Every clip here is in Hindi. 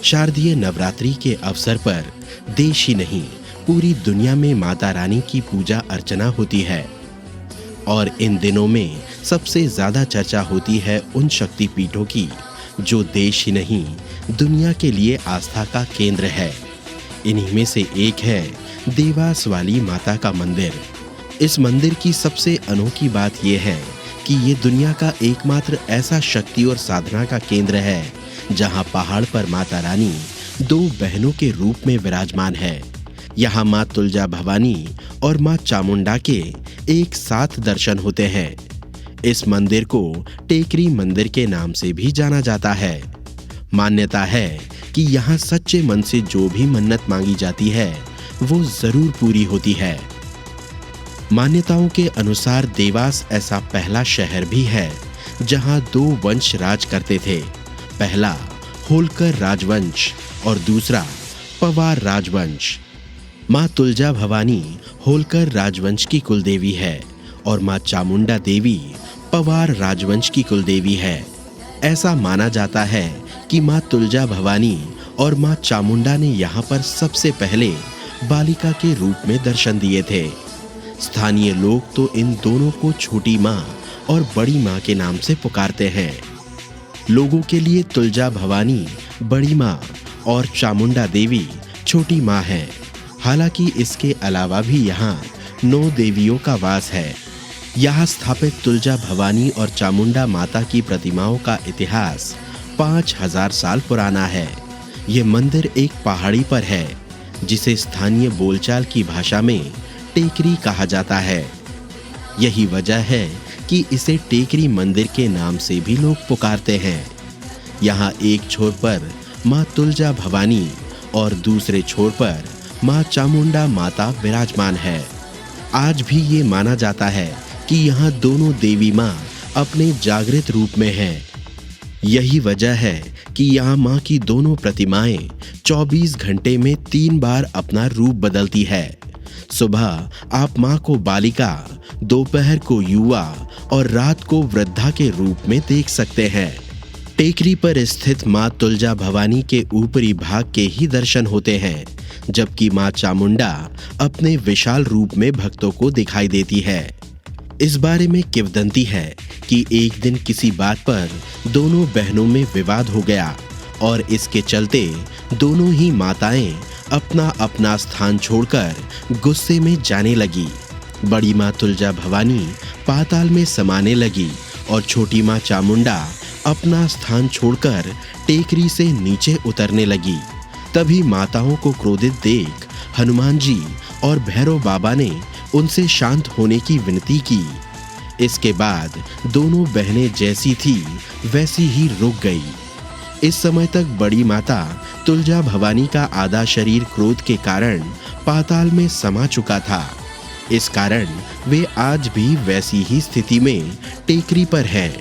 शारदीय नवरात्रि के अवसर पर देश ही नहीं पूरी दुनिया में माता रानी की पूजा अर्चना होती है और इन दिनों में सबसे ज्यादा चर्चा होती है उन शक्तिपीठों की जो देश ही नहीं दुनिया के लिए आस्था का केंद्र है। इन्हीं में से एक है देवास वाली माता का मंदिर। इस मंदिर की सबसे अनोखी बात यह है कि ये दुनिया का एकमात्र ऐसा शक्ति और साधना का केंद्र है जहां पहाड़ पर माता रानी दो बहनों के रूप में विराजमान है। यहाँ माँ तुलजा भवानी और माँ चामुंडा के एक साथ दर्शन होते हैं। इस मंदिर को टेकरी मंदिर के नाम से भी जाना जाता है। मान्यता है कि यहाँ सच्चे मन से जो भी मन्नत मांगी जाती है वो जरूर पूरी होती है। मान्यताओं के अनुसार देवास ऐसा पहला शहर भी है जहाँ दो वंश राज करते थे। पहला होलकर राजवंश और दूसरा पवार राजवंश। माँ तुलजा भवानी होलकर राजवंश की कुलदेवी है और माँ चामुंडा देवी पवार राजवंश की कुलदेवी है। ऐसा माना जाता है कि माँ तुलजा भवानी और माँ चामुंडा ने यहाँ पर सबसे पहले बालिका के रूप में दर्शन दिए थे। स्थानीय लोग तो इन दोनों को छोटी माँ और बड़ी माँ के नाम से पुकारते हैं। लोगों के लिए तुलजा भवानी बड़ी माँ और चामुंडा देवी छोटी माँ है। हालांकि इसके अलावा भी यहाँ 9 देवियों का वास है। यहाँ स्थापित तुलजा भवानी और चामुंडा माता की प्रतिमाओं का इतिहास 5000 साल पुराना है। ये मंदिर एक पहाड़ी पर है जिसे स्थानीय बोलचाल की भाषा में टेकरी कहा जाता है। यही वजह है कि इसे टेकरी मंदिर के नाम से भी लोग पुकारते हैं। यहाँ एक छोर पर माँ तुलजा भवानी और दूसरे छोर पर माँ चामुंडा माता विराजमान है। आज भी ये माना जाता है कि यहाँ दोनों देवी माँ अपने जागृत रूप में हैं। यही वजह है कि यहाँ माँ की दोनों प्रतिमाएं 24 घंटे में 3 बार अपना रूप बदलती है। सुबह आप माँ को बालिका, दोपहर को युवा और रात को वृद्धा के रूप में देख सकते हैं। टेकरी पर स्थित माँ तुलजा भवानी के ऊपरी भाग के ही दर्शन होते हैं, जबकि माँ चामुंडा अपने विशाल रूप में भक्तों को दिखाई देती है। इस बारे में किंवदंती है कि एक दिन किसी बात पर दोनों बहनों में विवाद हो गया और इसके चलते दोनों ही माताएं अपना अपना स्थान छोड़कर गुस्से में जाने लगी। बड़ी माँ तुलजा भवानी पाताल में समाने लगी और छोटी माँ चामुंडा अपना स्थान छोड़कर टेकरी से नीचे उतरने लगी। तभी माताओं को क्रोधित देख हनुमान जी और भैरव बाबा ने उनसे शांत होने की विनती की। इसके बाद दोनों बहनें जैसी थी वैसी ही रुक गई। इस समय तक बड़ी माता तुलजा भवानी का आधा शरीर क्रोध के कारण पाताल में समा चुका था। इस कारण वे आज भी वैसी ही स्थिति में टेकरी पर है।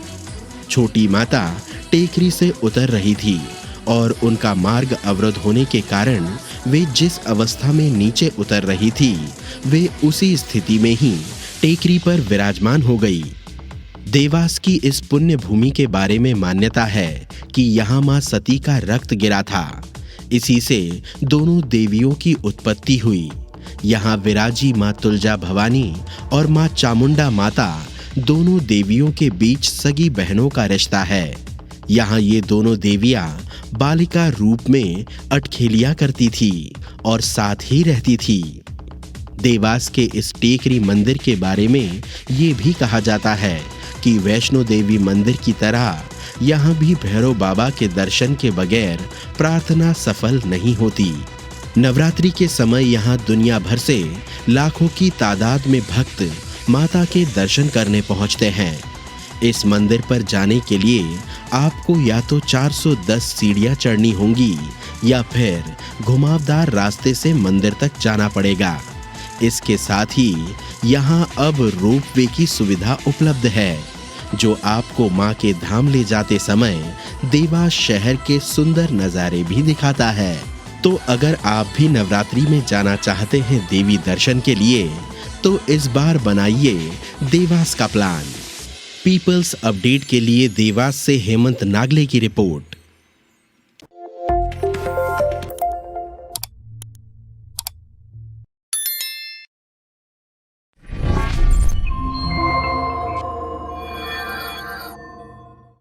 छोटी माता टेकरी से उतर रही थी और उनका मार्ग अवरुद्ध होने के कारण वे जिस अवस्था में नीचे उतर रही थी वे उसी स्थिति में ही टेकरी पर विराजमान हो गई। देवास की इस पुण्य भूमि के बारे में मान्यता है कि यहाँ माँ सती का रक्त गिरा था। इसी से दोनों देवियों की उत्पत्ति हुई। यहाँ विराजी माँ तुलजा भवानी और माँ चामुंडा माता दोनों देवियों के बीच सगी बहनों का रिश्ता है। यहाँ ये दोनों देवियां बालिका रूप में अटखेलियां करती थी और साथ ही रहती थी। देवास के इस टेकरी मंदिर के बारे में ये भी कहा जाता है कि वैष्णो देवी मंदिर की तरह यहाँ भी भैरव बाबा के दर्शन के बगैर प्रार्थना सफल नहीं होती। नवरात्रि के समय यहाँ दुनिया भर से लाखों की तादाद में भक्त माता के दर्शन करने पहुँचते हैं। इस मंदिर पर जाने के लिए आपको या तो 410 सीढ़ियां चढ़नी होंगी या फिर घुमावदार रास्ते से मंदिर तक जाना पड़ेगा। इसके साथ ही यहाँ अब रोपवे की सुविधा उपलब्ध है जो आपको माँ के धाम ले जाते समय देवास शहर के सुंदर नज़ारे भी दिखाता है। तो अगर आप भी नवरात्रि में जाना चाहते हैं देवी दर्शन के लिए तो इस बार बनाइए देवास का प्लान। पीपल्स अपडेट के लिए देवास से हेमंत नागले की रिपोर्ट।